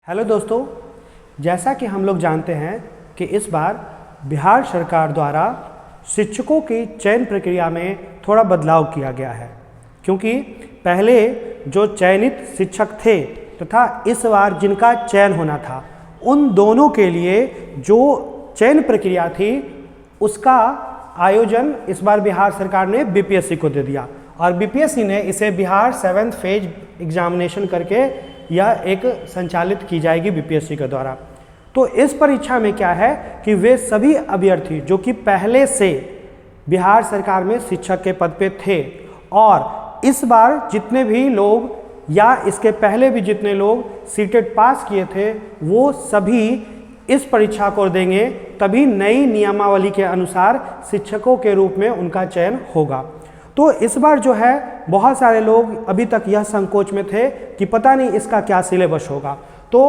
Hello दोस्तों, जैसा कि हम लोग जानते हैं कि इस बार बिहार सरकार द्वारा शिक्षकों की चयन प्रक्रिया में थोड़ा बदलाव किया गया है, क्योंकि पहले जो चयनित शिक्षक थे तथा इस बार जिनका चयन होना था, उन दोनों के लिए जो चयन प्रक्रिया थी उसका आयोजन इस बार बिहार सरकार ने बीपीएससी को दे दिया और बीपीएससी ने इसे बिहार 7th फेज एग्जामिनेशन करके यह एक संचालित की जाएगी बीपीएससी के द्वारा। तो इस परीक्षा में क्या है कि वे सभी अभ्यर्थी जो कि पहले से बिहार सरकार में शिक्षक के पद पे थे और इस बार जितने भी लोग या इसके पहले भी जितने लोग सीटेट पास किए थे वो सभी इस परीक्षा को देंगे, तभी नई नियमावली के अनुसार शिक्षकों के रूप में उनका चयन होगा। तो इस बार जो है बहुत सारे लोग अभी तक यह संकोच में थे कि पता नहीं इसका क्या सिलेबस होगा। तो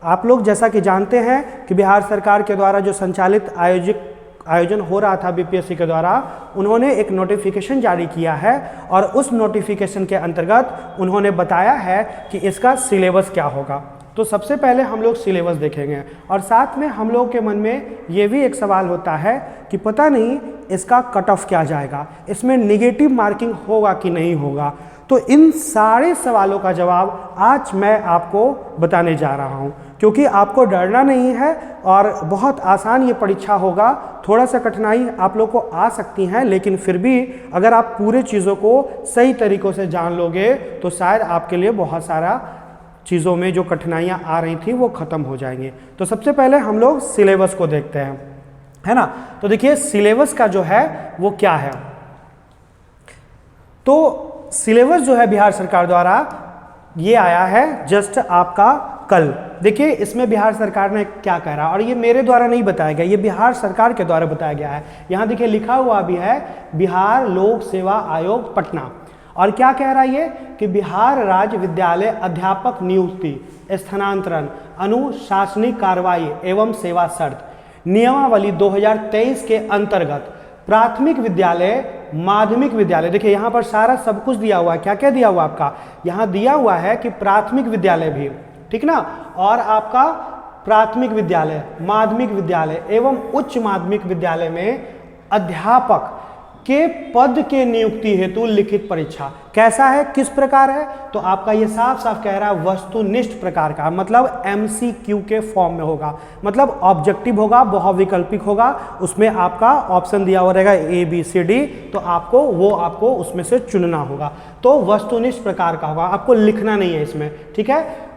आप लोग जैसा कि जानते हैं कि बिहार सरकार के द्वारा जो संचालित आयोजन हो रहा था बीपीएससी के द्वारा, उन्होंने एक नोटिफिकेशन जारी किया है और उस नोटिफिकेशन के अंतर्गत उन्होंने बताया है कि इसका सिलेबस क्या होगा। तो सबसे पहले हम लोग सिलेबस देखेंगे और साथ में हम लोग के मन में ये भी एक सवाल होता है कि पता नहीं इसका कट ऑफ क्या जाएगा, इसमें नेगेटिव मार्किंग होगा कि नहीं होगा। तो इन सारे सवालों का जवाब आज मैं आपको बताने जा रहा हूँ, क्योंकि आपको डरना नहीं है और बहुत आसान ये परीक्षा होगा। थोड़ा सा कठिनाई आप लोग को आ सकती हैं, लेकिन फिर भी अगर आप पूरे चीज़ों को सही तरीक़ों से जान लोगे तो शायद आपके लिए बहुत सारा चीज़ों में जो कठिनाइयाँ आ रही थी वो ख़त्म हो जाएंगी। तो सबसे पहले हम लोग सिलेबस को देखते हैं, है ना। तो देखिए सिलेबस का जो है वो क्या है। तो सिलेबस जो है बिहार सरकार द्वारा ये आया है जस्ट आपका कल। देखिए इसमें बिहार सरकार ने क्या कह रहा है, और ये मेरे द्वारा नहीं बताया गया, ये बिहार सरकार के द्वारा बताया गया है। यहाँ देखिए लिखा हुआ भी है बिहार लोक सेवा आयोग पटना, और क्या कह रहा है ये कि बिहार राज्य विद्यालय अध्यापक नियुक्ति, स्थानांतरण, अनुशासनिक कार्रवाई एवं सेवा शर्त नियमावली 2023 के अंतर्गत प्राथमिक विद्यालय, माध्यमिक विद्यालय, देखिए यहाँ पर सारा सब कुछ दिया हुआ है। क्या क्या दिया हुआ आपका, यहाँ दिया हुआ है कि प्राथमिक विद्यालय भी, ठीक ना, और आपका प्राथमिक विद्यालय, माध्यमिक विद्यालय एवं उच्च माध्यमिक विद्यालय में अध्यापक के पद के नियुक्ति हेतु लिखित परीक्षा कैसा है, किस प्रकार है। तो आपका ये साफ साफ कह रहा है वस्तुनिष्ठ प्रकार का, मतलब MCQ के फॉर्म में होगा, मतलब ऑब्जेक्टिव होगा, बहुविकल्पिक होगा, उसमें आपका ऑप्शन दिया हुआ रहेगा ABCD, तो आपको उसमें से चुनना होगा। तो वस्तुनिष्ठ प्रकार का होगा, आपको लिखना नहीं है इसमें, ठीक है।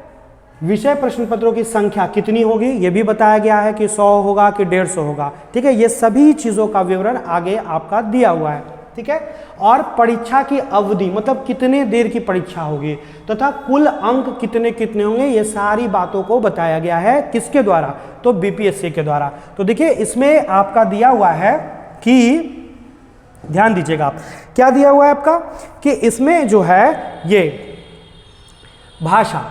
विषय प्रश्न पत्रों की संख्या कितनी होगी ये भी बताया गया है कि 100 होगा कि 150 होगा, ठीक है। ये सभी चीज़ों का विवरण आगे आपका दिया हुआ है, ठीक है। और परीक्षा की अवधि, मतलब कितने देर की परीक्षा होगी तथा कुल अंक कितने कितने होंगे, ये सारी बातों को बताया गया है। किसके द्वारा, तो बीपीएससी के द्वारा। तो देखिए इसमें आपका दिया हुआ है कि ध्यान दीजिएगा आप, क्या दिया हुआ है आपका कि इसमें जो है ये भाषा,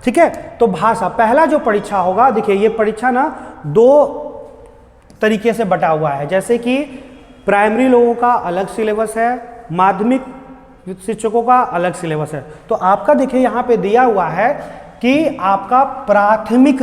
ठीक है। तो भाषा पहला जो परीक्षा होगा, देखिए ये परीक्षा ना 2 तरीके से बटा हुआ है, जैसे कि प्राइमरी लोगों का अलग सिलेबस है, माध्यमिक शिक्षकों का अलग सिलेबस है। तो आपका देखिए यहाँ पे दिया हुआ है कि आपका प्राथमिक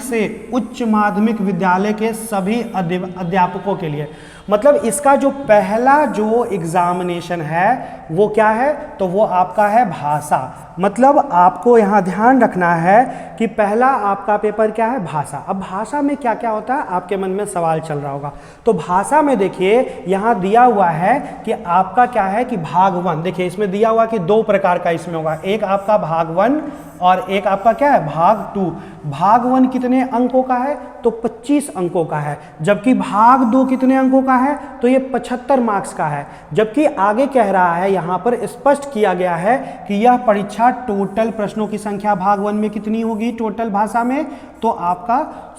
से उच्च माध्यमिक विद्यालय के सभी अध्यापकों के लिए, मतलब इसका जो पहला जो एग्जामिनेशन है वो क्या है, तो वो आपका है भाषा। मतलब आपको यहाँ ध्यान रखना है कि पहला आपका पेपर क्या है, भाषा। अब भाषा में क्या क्या होता है आपके मन में सवाल चल रहा होगा। तो भाषा में देखिए यहाँ दिया हुआ है कि आपका क्या है कि भाग 1, देखिए इसमें दिया हुआ कि 2 प्रकार का इसमें होगा, एक आपका भाग 1 और एक आपका क्या है भाग 2। भाग 1 कितने अंकों का है, तो 25 अंकों का है, जबकि भाग 2 कितने अंकों का है, तो ये 75 मार्क्स का है। जबकि आगे कह रहा है यहाँ पर स्पष्ट किया गया है कि यह परीक्षा टोटल प्रश्नों की संख्या भाग 1 में कितनी होगी टोटल भाषा में, तो आपका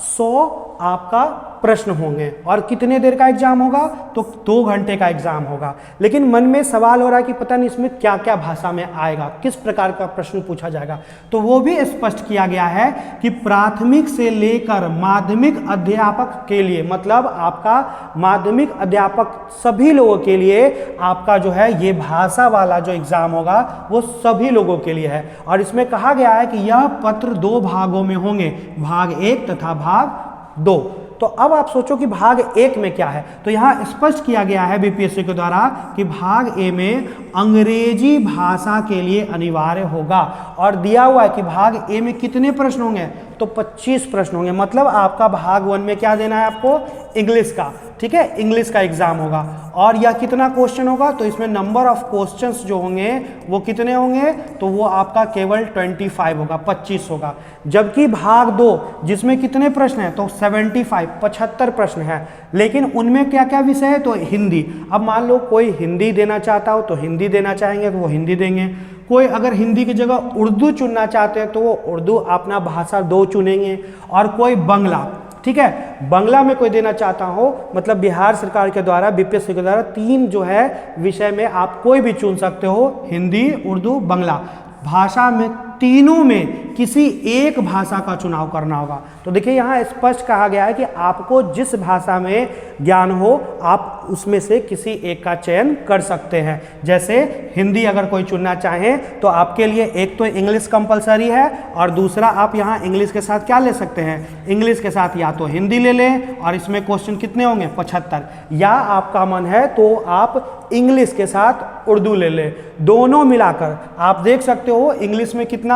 100 आपका प्रश्न होंगे। और कितने देर का एग्जाम होगा? तो 2 घंटे का एग्जाम होगा। लेकिन मन में सवाल हो रहा है कि पता नहीं इसमें क्या क्या भाषा में आएगा, किस प्रकार का प्रश्न पूछा जाएगा। तो वो भी स्पष्ट किया गया है कि प्राथमिक से लेकर माध्यमिक अध्यापक के लिए, मतलब आपका माध्यमिक अध्यापक सभी लोगों के लिए आपका जो है ये भाषा वाला जो एग्जाम होगा वो सभी लोगों के लिए है। और इसमें कहा गया है कि यह पत्र 2 भागों में होंगे, भाग 1 तथा भाग 2। तो अब आप सोचो कि भाग 1 में क्या है। तो यहाँ स्पष्ट किया गया है बीपीएससी के द्वारा कि भाग ए में अंग्रेजी भाषा के लिए अनिवार्य होगा। और दिया हुआ है कि भाग ए में कितने प्रश्न होंगे? तो 25 प्रश्न होंगे। मतलब आपका भाग 1 में क्या देना है आपको? इंग्लिश का, ठीक है, इंग्लिश का एग्जाम होगा। और यह कितना क्वेश्चन होगा? तो इसमें नंबर ऑफ क्वेश्चंस जो होंगे वो कितने होंगे? तो वो आपका केवल 25 होगा, 25 होगा। जबकि भाग 2 जिसमें कितने प्रश्न हैं? तो 75 प्रश्न हैं। लेकिन उनमें क्या क्या विषय है? तो हिंदी। अब मान लो कोई हिंदी देना चाहता हो तो हिंदी देना चाहेंगे तो वो हिंदी देंगे। कोई अगर हिंदी की जगह उर्दू चुनना चाहते हैं तो वो उर्दू अपना भाषा 2 चुनेंगे। और कोई बांग्ला, ठीक है, बांग्ला में कोई देना चाहता हो, मतलब बिहार सरकार के द्वारा, बीपीएससी के द्वारा 3 जो है विषय में आप कोई भी चुन सकते हो, हिंदी, उर्दू, बांग्ला। भाषा में तीनों में किसी एक भाषा का चुनाव करना होगा। तो देखिए यहाँ स्पष्ट कहा गया है कि आपको जिस भाषा में ज्ञान हो आप उसमें से किसी एक का चयन कर सकते हैं। जैसे हिंदी अगर कोई चुनना चाहें तो आपके लिए एक तो इंग्लिश कंपलसरी है और दूसरा आप यहाँ इंग्लिश के साथ क्या ले सकते हैं? इंग्लिश के साथ या तो हिंदी ले लें और इसमें क्वेश्चन कितने होंगे? 75। या आपका मन है तो आप इंग्लिश के साथ उर्दू ले लें। दोनों मिलाकर आप देख सकते हो इंग्लिश में कितना?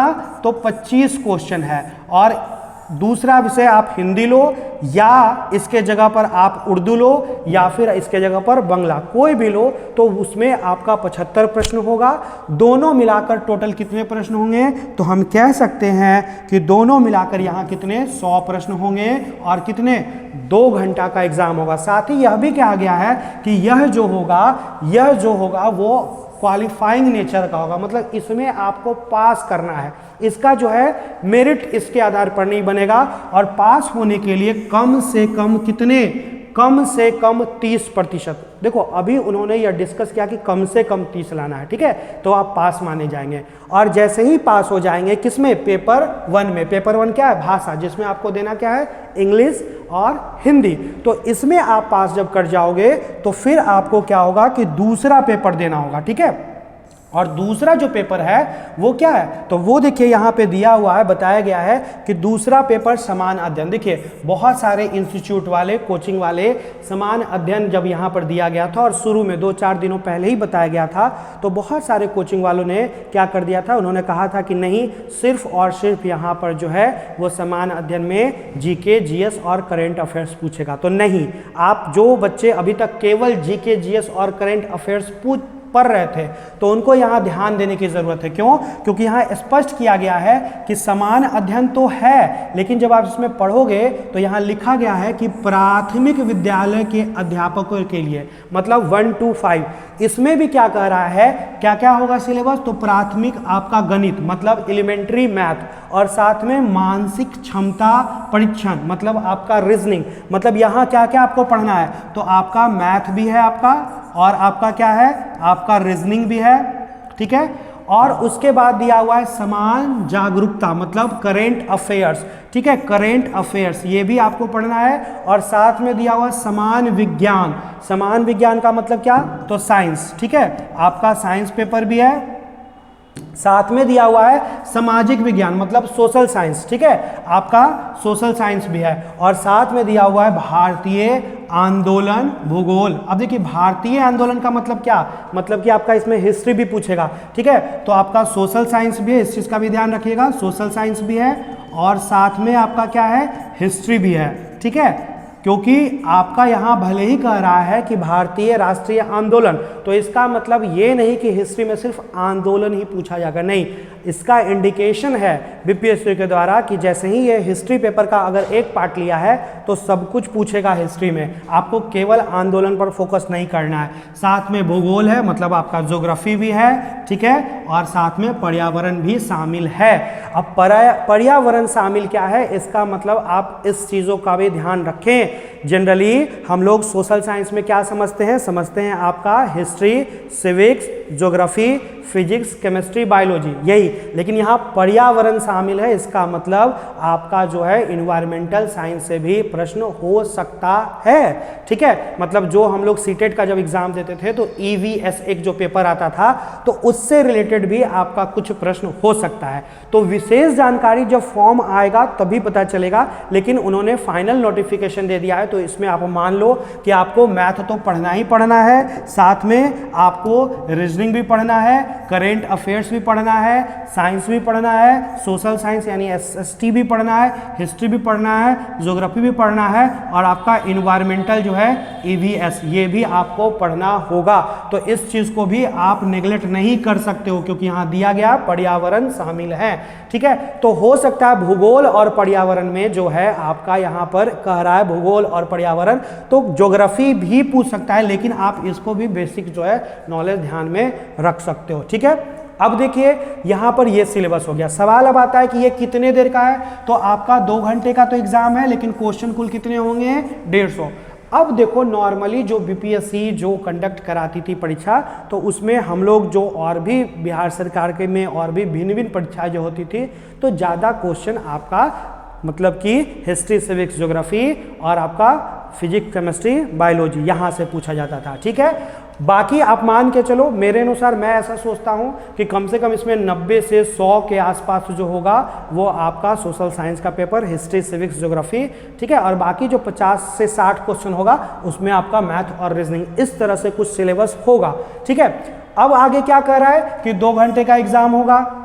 तो 25 क्वेश्चन है। और दूसरा विषय आप हिंदी लो या इसके जगह पर आप उर्दू लो या फिर इसके जगह पर बांग्ला, कोई भी लो, तो उसमें आपका 75 प्रश्न होगा। दोनों मिलाकर टोटल कितने प्रश्न होंगे? तो हम कह सकते हैं कि दोनों मिलाकर यहाँ कितने? 100 प्रश्न होंगे। और कितने? 2 घंटा का एग्जाम होगा। साथ ही यह भी कहा गया है कि यह जो होगा वो क्वालिफाइंग नेचर का होगा, मतलब इसमें आपको पास करना है। इसका जो है मेरिट इसके आधार पर नहीं बनेगा। और पास होने के लिए कम से कम कितने? कम से कम 30%। देखो अभी उन्होंने यह डिस्कस किया कि कम से कम 30 लाना है, ठीक है, तो आप पास माने जाएंगे। और जैसे ही पास हो जाएंगे किसमें? पेपर 1 में। पेपर 1 क्या है? भाषा, जिसमें आपको देना क्या है? इंग्लिश और हिंदी। तो इसमें आप पास जब कर जाओगे तो फिर आपको क्या होगा कि दूसरा पेपर देना होगा, ठीक है। और दूसरा जो पेपर है वो क्या है? तो वो देखिए यहाँ पे दिया हुआ है, बताया गया है कि दूसरा पेपर समान अध्ययन। देखिए बहुत सारे इंस्टीट्यूट वाले, कोचिंग वाले समान अध्ययन जब यहाँ पर दिया गया था और शुरू में 2-4 दिनों पहले ही बताया गया था, तो बहुत सारे कोचिंग वालों ने क्या कर दिया था? उन्होंने कहा था कि नहीं, सिर्फ और सिर्फ यहाँ पर जो है वो समान अध्ययन में जीके, जीएस और करेंट अफेयर्स पूछेगा। तो नहीं, आप जो बच्चे अभी तक केवल जीके, जीएस और करेंट अफेयर्स पढ़ रहे थे तो उनको यहाँ ध्यान देने की जरूरत है। क्यों? क्योंकि यहाँ स्पष्ट किया गया है कि समान अध्ययन तो है, लेकिन जब आप इसमें पढ़ोगे तो यहाँ लिखा गया है कि प्राथमिक विद्यालय के अध्यापकों के लिए, मतलब 1 to 5। इसमें भी क्या कह रहा है? क्या क्या होगा सिलेबस? तो प्राथमिक आपका गणित, मतलब एलिमेंट्री मैथ, और साथ में मानसिक क्षमता परीक्षण, मतलब आपका रीजनिंग, मतलब यहाँ क्या क्या आपको पढ़ना है? तो आपका मैथ भी है आपका, और आपका क्या है? आपका रीजनिंग भी है, ठीक है। और उसके बाद दिया हुआ है समान जागरूकता, मतलब करेंट अफेयर्स, ठीक है, करेंट अफेयर्स ये भी आपको पढ़ना है। और साथ में दिया हुआ समान विज्ञान। समान विज्ञान का मतलब क्या? तो साइंस, ठीक है, आपका साइंस पेपर भी है। साथ में दिया हुआ है सामाजिक विज्ञान, मतलब सोशल साइंस, ठीक है, आपका सोशल साइंस भी है। और साथ में दिया हुआ है भारतीय आंदोलन, भूगोल। अब देखिए भारतीय आंदोलन का मतलब क्या? मतलब कि आपका इसमें हिस्ट्री भी पूछेगा, ठीक है, तो आपका सोशल साइंस भी है, इस चीज़ का भी ध्यान रखिएगा, सोशल साइंस भी है और साथ में आपका क्या है? हिस्ट्री भी है, ठीक है। क्योंकि आपका यहाँ भले ही कह रहा है कि भारतीय राष्ट्रीय आंदोलन, तो इसका मतलब ये नहीं कि हिस्ट्री में सिर्फ आंदोलन ही पूछा जाएगा, नहीं, इसका इंडिकेशन है बीपीएससी के द्वारा कि जैसे ही ये हिस्ट्री पेपर का अगर एक पार्ट लिया है तो सब कुछ पूछेगा हिस्ट्री में, आपको केवल आंदोलन पर फोकस नहीं करना है। साथ में भूगोल है, मतलब आपका ज्योग्राफी भी है, ठीक है, और साथ में पर्यावरण भी शामिल है। अब पर्यावरण शामिल क्या है? इसका मतलब आप इस चीज़ों का भी ध्यान रखें। जनरली हम लोग सोशल साइंस में क्या समझते हैं आपका history, civics, geography, physics, chemistry, biology, यही। लेकिन यहाँ पर्यावरण शामिल है, इसका मतलब आपका जो है इन्वायरमेंटल साइंस से भी प्रश्न हो सकता है। ठीक है, मतलब जो हम लोग सीटेट का जब एग्जाम देते थे तो EVS एक जो पेपर आता था तो उससे रिलेटेड भी आपका कुछ प्रश्न हो सकता है। तो विशेष जानकारी जब फॉर्म आएगा तभी पता चलेगा, लेकिन उन्होंने फाइनल नोटिफिकेशन दे दिया है तो इसमें आप मान लो कि आपको मैथ तो पढ़ना ही पढ़ना है, साथ में आपको रीजनिंग भी पढ़ना है, करेंट अफेयर्स भी पढ़ना है, साइंस भी पढ़ना है, सोशल साइंस यानी SST भी पढ़ना है, हिस्ट्री भी पढ़ना है, ज्योग्राफी भी पढ़ना है, और आपका इन्वायरमेंटल जो है EVS ये भी आपको पढ़ना होगा। तो इस चीज को भी आप नेग्लेक्ट नहीं कर सकते हो क्योंकि यहाँ दिया गया पर्यावरण शामिल है। ठीक है, तो हो सकता है भूगोल और पर्यावरण में जो है आपका यहाँ पर कह रहा है भूगोल और पर्यावरण, तो ज्योग्राफी भी पूछ सकता है, लेकिन आप इसको भी बेसिक जो है नॉलेज ध्यान में रख सकते हो। ठीक है, अब देखिए यहां पर ये सिलेबस हो गया। सवाल अब आता है कि ये कितने देर का है, तो आपका 2 घंटे का तो एग्जाम है, लेकिन क्वेश्चन कुल कितने होंगे, 150। अब देखो नॉर्मली जो BPSC जो कंडक्ट कराती थी परीक्षा, तो उसमें हम लोग जो और भी बिहार सरकार के में और भी भिन्न भिन्न परीक्षाएं जो होती थी, तो ज़्यादा क्वेश्चन आपका मतलब कि हिस्ट्री, सिविक्स, ज्योग्राफी और आपका फिजिक्स, केमिस्ट्री, बायोलॉजी यहाँ से पूछा जाता था। ठीक है, बाकी आप मान के चलो, मेरे अनुसार मैं ऐसा सोचता हूँ कि कम से कम इसमें 90 से 100 के आसपास जो होगा वो आपका सोशल साइंस का पेपर, हिस्ट्री, सिविक्स, ज्योग्राफी, ठीक है, और बाकी जो 50 से 60 क्वेश्चन होगा उसमें आपका मैथ और रीजनिंग, इस तरह से कुछ सिलेबस होगा। ठीक है, अब आगे क्या कह रहा है कि 2 घंटे का एग्जाम होगा,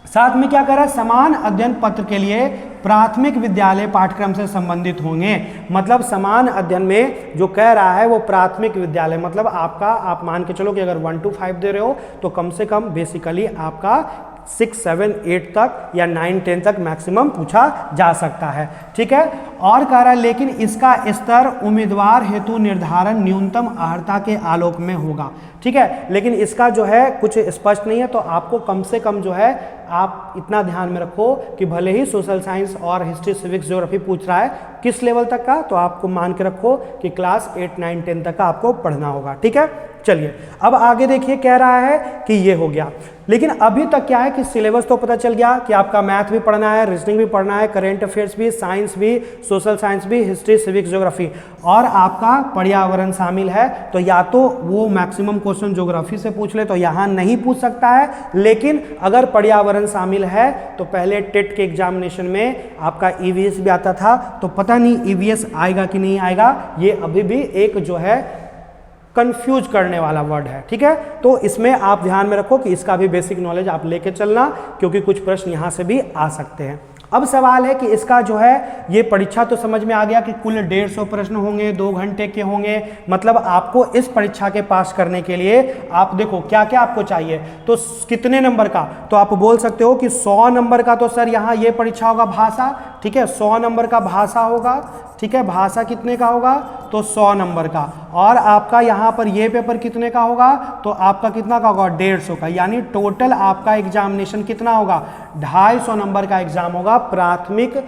साथ में क्या कर रहा है, समान अध्ययन पत्र के लिए प्राथमिक विद्यालय पाठ्यक्रम से संबंधित होंगे। मतलब समान अध्ययन में जो कह रहा है वो प्राथमिक विद्यालय, मतलब आपका आप मान के चलो कि अगर 1 to 5 दे रहे हो तो कम से कम बेसिकली आपका 6, 7, 8 तक या 9, 10 तक मैक्सिमम पूछा जा सकता है। ठीक है, और कह रहा है लेकिन इसका स्तर उम्मीदवार हेतु निर्धारण न्यूनतम अर्हता के आलोक में होगा। ठीक है, लेकिन इसका जो है कुछ स्पष्ट नहीं है, तो आपको कम से कम जो है आप इतना ध्यान में रखो कि भले ही सोशल साइंस और हिस्ट्री, सिविक्स, ज्योग्राफी पूछ रहा है किस लेवल तक का, तो आपको मान के रखो कि क्लास 8, 9, 10 तक का आपको पढ़ना होगा। ठीक है, चलिए अब आगे देखिए, कह रहा है कि ये हो गया, लेकिन अभी तक क्या है कि सिलेबस तो पता चल गया कि आपका मैथ भी पढ़ना है, रीजनिंग भी पढ़ना है, करेंट अफेयर्स भी, साइंस भी, सोशल साइंस भी, हिस्ट्री, सिविक्स, ज्योग्राफी, और आपका पर्यावरण शामिल है। तो या तो वो मैक्सिमम क्वेश्चन ज्योग्राफी से पूछ ले तो यहाँ नहीं पूछ सकता है, लेकिन अगर पर्यावरण शामिल है तो पहले टेट के एग्जामिनेशन में आपका EVS भी आता था, तो पता नहीं EVS आएगा कि नहीं आएगा, ये अभी भी एक जो है कंफ्यूज करने वाला वर्ड है। ठीक है, तो इसमें आप ध्यान में रखो कि इसका भी बेसिक नॉलेज आप लेके चलना, क्योंकि कुछ प्रश्न यहाँ से भी आ सकते हैं। अब सवाल है कि इसका जो है ये परीक्षा तो समझ में आ गया कि कुल 150 प्रश्न होंगे, 2 घंटे के होंगे, मतलब आपको इस परीक्षा के पास करने के लिए आप देखो क्या क्या आपको चाहिए, तो कितने नंबर का, तो आप बोल सकते हो कि 100 नंबर का तो सर यहाँ ये परीक्षा होगा भाषा। ठीक है, 100 नंबर का भाषा होगा। ठीक है, भाषा कितने का होगा, तो 100 नंबर का, और आपका यहाँ पर ये पेपर कितने का होगा, तो आपका कितना का होगा, 150 का, यानी टोटल आपका एग्जामिनेशन कितना होगा, 250 नंबर का एग्जाम होगा प्राथमिक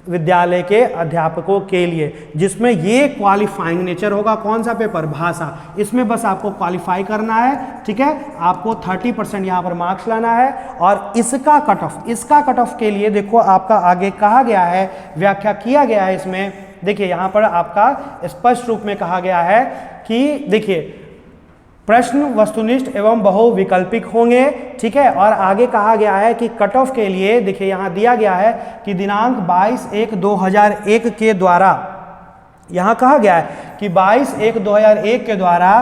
विद्यालय के अध्यापकों के लिए, जिसमें ये क्वालिफाइंग नेचर होगा। कौन सा पेपर, भाषा, इसमें बस आपको क्वालिफाई करना है। ठीक है, आपको 30% यहाँ पर मार्क्स लाना है, और इसका कट ऑफ के लिए देखो आपका आगे कहा गया है, व्याख्या किया गया है इसमें, देखिए यहाँ पर आपका स्पष्ट रूप में कहा गया है कि देखिए प्रश्न वस्तुनिष्ठ एवं बहुविकल्पिक होंगे। ठीक है, और आगे कहा गया है कि कट ऑफ के लिए देखिए यहाँ दिया गया है कि दिनांक 22/1/2001 के द्वारा, यहाँ कहा गया है कि 22/1/2001 के द्वारा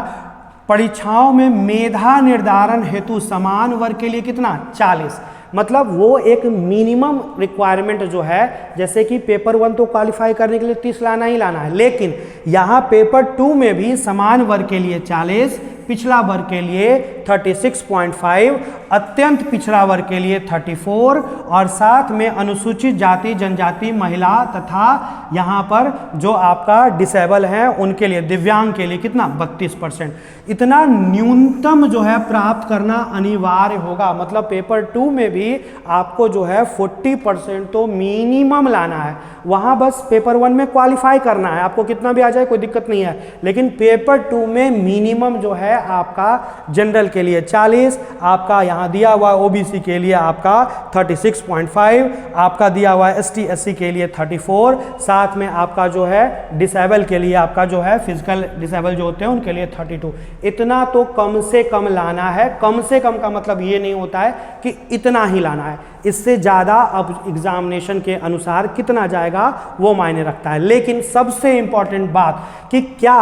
परीक्षाओं में मेधा निर्धारण हेतु समान वर्ग के लिए कितना, 40, मतलब वो एक मिनिमम रिक्वायरमेंट जो है, जैसे कि पेपर 1 तो क्वालिफाई करने के लिए 30 लाना ही लाना है, लेकिन यहाँ पेपर 2 में भी समान वर्ग के लिए 40, पिछड़ा वर्ग के लिए 36.5, अत्यंत पिछड़ा वर्ग के लिए 34 और साथ में अनुसूचित जाति जनजाति महिला तथा यहाँ पर जो आपका डिसेबल है उनके लिए, दिव्यांग के लिए कितना 32%। इतना न्यूनतम जो है प्राप्त करना अनिवार्य होगा। मतलब पेपर 2 में भी आपको जो है 40% तो मिनिमम लाना है। वहाँ बस पेपर 1 में क्वालिफाई करना है, आपको कितना भी आ जाए कोई दिक्कत नहीं है, लेकिन पेपर 2 में मिनिमम जो है आपका जनरल के लिए 40, आपका यहाँ दिया हुआ ओबीसी के लिए आपका 36.5, आपका दिया हुआ एसटी एससी के लिए 34, साथ में आपका जो है डिसेबल के लिए आपका जो है फिजिकल डिसेबल जो होते हैं उनके लिए 32। इतना तो कम से कम लाना है। कम से कम का मतलब ये नहीं होता है कि इतना ही लाना है, इससे ज़्यादा अब एग्जामिनेशन के अनुसार कितना जाएगा वो मायने रखता है। लेकिन सबसे इंपॉर्टेंट बात कि क्या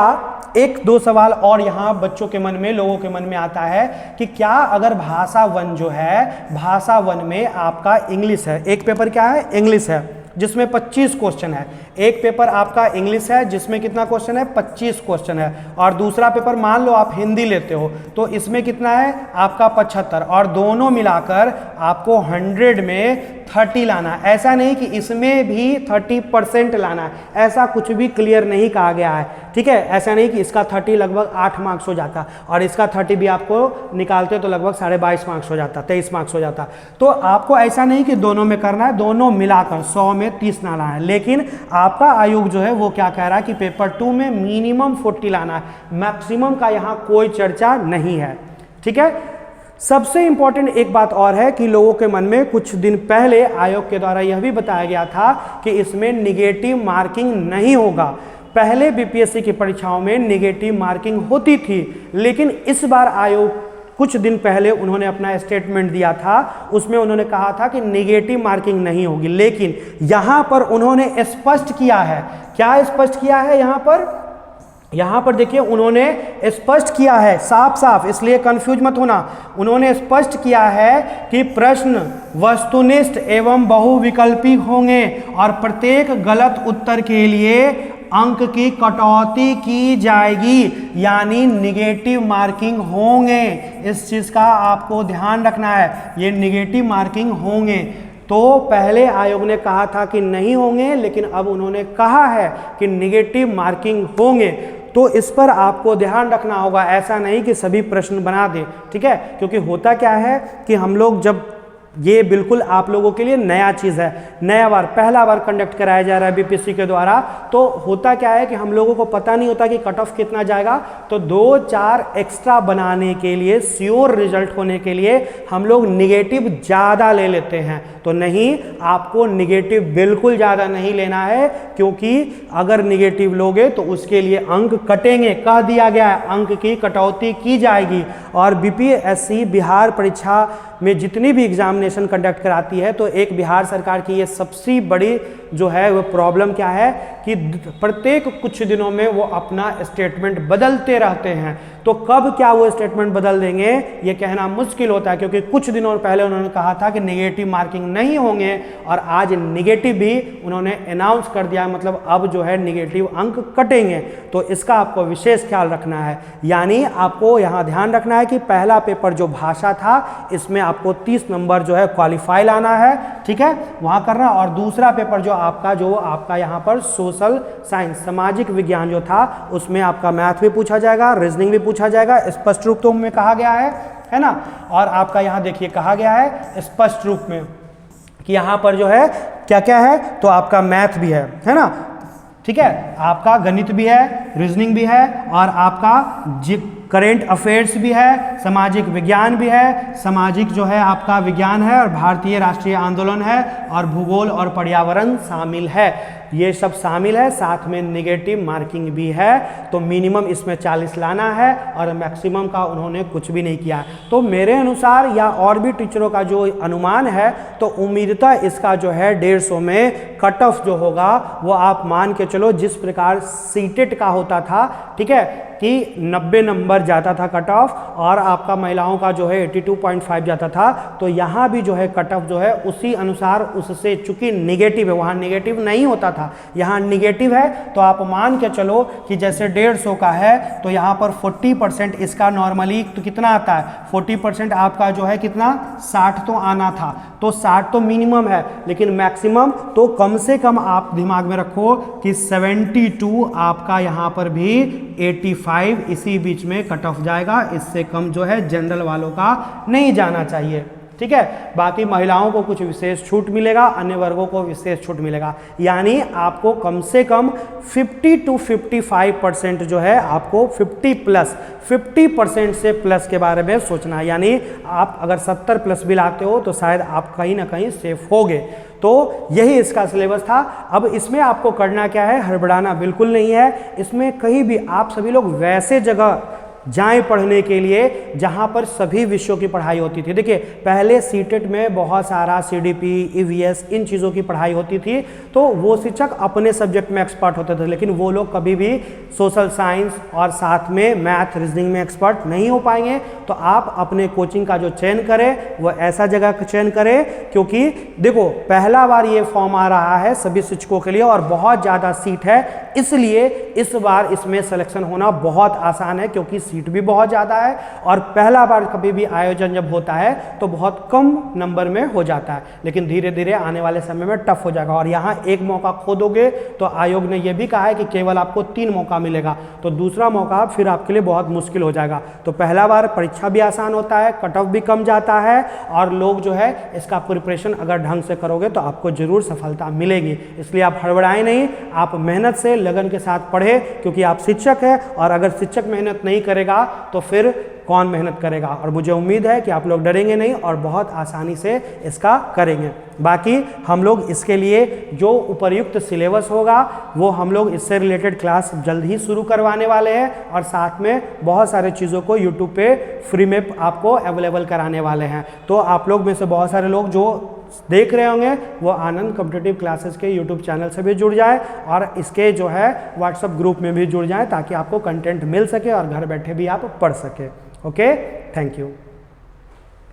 एक दो सवाल और यहाँ बच्चों के मन में, लोगों के मन में आता है कि क्या अगर भाषा 1 जो है, भाषा 1 में आपका इंग्लिश है, एक पेपर क्या है इंग्लिश है जिसमें 25 क्वेश्चन है, एक पेपर आपका इंग्लिश है जिसमें कितना क्वेश्चन है 25 क्वेश्चन है, और दूसरा पेपर मान लो आप हिंदी लेते हो तो इसमें कितना है आपका 75, और दोनों मिलाकर आपको 100 में 30 लाना है। ऐसा नहीं कि इसमें भी 30% लाना है, ऐसा कुछ भी क्लियर नहीं कहा गया है, ठीक है। ऐसा नहीं कि इसका 30 लगभग 8 मार्क्स हो जाता और इसका 30 भी आपको निकालते तो लगभग 22.5 मार्क्स हो जाता, 23 मार्क्स हो जाता। तो आपको ऐसा नहीं कि दोनों में करना है, दोनों मिलाकर 100 में 30 लाना है। लेकिन आपका आयोग जो है वो क्या कह रहा है कि पेपर 2 में मिनिमम 40 लाना है, मैक्सिमम का यहाँ कोई चर्चा नहीं है, ठीक है। सबसे इंपॉर्टेंट एक बात और है कि लोगों के मन में कुछ दिन पहले आयोग के द्वारा यह भी बताया गया था कि इसमें निगेटिव मार्किंग नहीं होगा। पहले बीपीएससी की परीक्षाओं में निगेटिव मार्किंग होती थी, लेकिन इस बार आयोग कुछ दिन पहले उन्होंने अपना स्टेटमेंट दिया था, उसमें उन्होंने कहा था कि निगेटिव मार्किंग नहीं होगी। लेकिन यहाँ पर उन्होंने स्पष्ट किया है, क्या स्पष्ट किया है यहाँ पर देखिए उन्होंने स्पष्ट किया है साफ साफ, इसलिए कंफ्यूज मत होना। उन्होंने स्पष्ट किया है कि प्रश्न वस्तुनिष्ठ एवं बहुविकल्पी होंगे और प्रत्येक गलत उत्तर के लिए अंक की कटौती की जाएगी, यानी निगेटिव मार्किंग होंगे। इस चीज का आपको ध्यान रखना है, ये निगेटिव मार्किंग होंगे। तो पहले आयोग ने कहा था कि नहीं होंगे, लेकिन अब उन्होंने कहा है कि निगेटिव मार्किंग होंगे। तो इस पर आपको ध्यान रखना होगा, ऐसा नहीं कि सभी प्रश्न बना दें, ठीक है। क्योंकि होता क्या है कि हम लोग जब, ये बिल्कुल आप लोगों के लिए नया चीज़ है, नया बार पहला बार कंडक्ट कराया जा रहा है बीपीएससी के द्वारा। तो होता क्या है कि हम लोगों को पता नहीं होता कि कट ऑफ कितना जाएगा, तो 2-4 एक्स्ट्रा बनाने के लिए, श्योर रिजल्ट होने के लिए हम लोग निगेटिव ज़्यादा ले लेते हैं। तो नहीं, आपको निगेटिव बिल्कुल ज़्यादा नहीं लेना है, क्योंकि अगर निगेटिव लोगे तो उसके लिए अंक कटेंगे, कह दिया गया है अंक की कटौती की जाएगी। और बीपीएससी बिहार परीक्षा में जितनी भी एग्जामिनेशन कंडक्ट कराती है, तो एक बिहार सरकार की ये सबसे बड़ी जो है वो प्रॉब्लम क्या है कि प्रत्येक कुछ दिनों में वो अपना स्टेटमेंट बदलते रहते हैं। तो कब क्या वो स्टेटमेंट बदल देंगे ये कहना मुश्किल होता है, क्योंकि कुछ दिनों पहले उन्होंने कहा था कि नेगेटिव मार्किंग नहीं होंगे, और आज नेगेटिव भी उन्होंने अनाउंस कर दिया, मतलब अब जो है नेगेटिव अंक कटेंगे। तो इसका आपको विशेष ख्याल रखना है। यानी आपको यहाँ ध्यान रखना है कि पहला पेपर जो भाषा था, इसमें आपको 30 नंबर जो है क्वालिफाई लाना है, ठीक है, वहाँ करना। और दूसरा पेपर जो आपका यहाँ पर सोशल साइंस, सामाजिक विज्ञान जो था, उसमें आपका मैथ भी पूछा जाएगा, रीजनिंग भी पूछा जाएगा, स्पष्ट रूप तो में कहा गया है ना। और आपका यहाँ देखिए कहा गया है स्पष्ट रूप में कि यहाँ पर जो है क्या क्या है, तो आपका मैथ भी है ना, ठीक है, आपका गणित भी है, रीजनिंग भी है, और आपका करेंट अफेयर्स भी है, सामाजिक विज्ञान भी है, सामाजिक जो है आपका विज्ञान है, और भारतीय राष्ट्रीय आंदोलन है, और भूगोल और पर्यावरण शामिल है। ये सब शामिल है, साथ में नेगेटिव मार्किंग भी है। तो मिनिमम इसमें 40 लाना है, और मैक्सिमम का उन्होंने कुछ भी नहीं किया। तो मेरे अनुसार या और भी टीचरों का जो अनुमान है, तो उम्मीदता इसका जो है 150 में कट ऑफ जो होगा वो आप मान के चलो, जिस प्रकार सीटेट का होता था, ठीक है, कि 90 नंबर जाता था कट ऑफ और आपका महिलाओं का जो है 82.5 जाता था। तो यहाँ भी जो है कट ऑफ जो है उसी अनुसार, उससे चूंकि निगेटिव है, वहाँ निगेटिव नहीं होता था, यहाँ निगेटिव है। तो आप मान के चलो कि जैसे 150 का है तो यहाँ पर 40% इसका नॉर्मली तो कितना आता है, 40% आपका जो है कितना 60 तो आना था। तो 60 तो मिनिमम है, लेकिन मैक्सिमम तो कम से कम आप दिमाग में रखो कि 72 आपका यहाँ पर भी 85 इसी बीच में कट ऑफ जाएगा। इससे कम जो है जनरल वालों का नहीं जाना चाहिए, ठीक है। बाकी महिलाओं को कुछ विशेष छूट मिलेगा, अन्य वर्गों को विशेष छूट मिलेगा। यानी आपको कम से कम 50 to 55% जो है आपको 50% से प्लस के बारे में सोचना है। यानी आप अगर 70 प्लस भी लाते हो तो शायद आप कहीं ना कहीं सेफ होगे। तो यही इसका सिलेबस था। अब इसमें आपको करना क्या है, हड़बड़ाना बिल्कुल नहीं है। इसमें कहीं भी आप सभी लोग वैसे जगह जाएं पढ़ने के लिए जहां पर सभी विषयों की पढ़ाई होती थी। देखिए पहले सीटेट में बहुत सारा सीडीपी, ईवीएस इन चीज़ों की पढ़ाई होती थी, तो वो शिक्षक अपने सब्जेक्ट में एक्सपर्ट होते थे, लेकिन वो लोग कभी भी सोशल साइंस और साथ में मैथ रीजनिंग में एक्सपर्ट नहीं हो पाएंगे। तो आप अपने कोचिंग का जो चयन करें वो ऐसा जगह का चयन करें, क्योंकि देखो पहला बार ये फॉर्म आ रहा है सभी शिक्षकों के लिए और बहुत ज़्यादा सीट है, इसलिए इस बार इसमें सिलेक्शन होना बहुत आसान है, क्योंकि सीट भी बहुत ज़्यादा है और पहला बार कभी भी आयोजन जब होता है तो बहुत कम नंबर में हो जाता है, लेकिन धीरे धीरे आने वाले समय में टफ हो जाएगा। और यहाँ एक मौका खो दोगे तो आयोग ने यह भी कहा है कि केवल आपको 3 मौका मिलेगा, तो दूसरा मौका फिर आपके लिए बहुत मुश्किल हो जाएगा। तो पहला बार परीक्षा भी आसान होता है, कट ऑफ भी कम जाता है और लोग जो है इसका प्रिपरेशन अगर ढंग से करोगे तो आपको जरूर सफलता मिलेगी। इसलिए आप हड़बड़ाएं नहीं, आप मेहनत से लगन के साथ पढ़े, क्योंकि आप शिक्षक हैं और अगर शिक्षक मेहनत नहीं करेगा तो फिर कौन मेहनत करेगा। और मुझे उम्मीद है कि आप लोग डरेंगे नहीं और बहुत आसानी से इसका करेंगे। बाकी हम लोग इसके लिए जो उपयुक्त सिलेबस होगा वो हम लोग इससे रिलेटेड क्लास जल्द ही शुरू करवाने वाले हैं और साथ में बहुत सारे चीज़ों को यूट्यूब पे फ्री में आपको अवेलेबल कराने वाले हैं। तो आप लोग में से बहुत सारे लोग जो देख रहे होंगे वो आनंद कॉम्पिटिटिव क्लासेस के यूट्यूब चैनल से भी जुड़ जाए और इसके जो है व्हाट्सएप ग्रुप में भी जुड़ जाए, ताकि आपको कंटेंट मिल सके और घर बैठे भी आप पढ़ सके। Okay, thank you.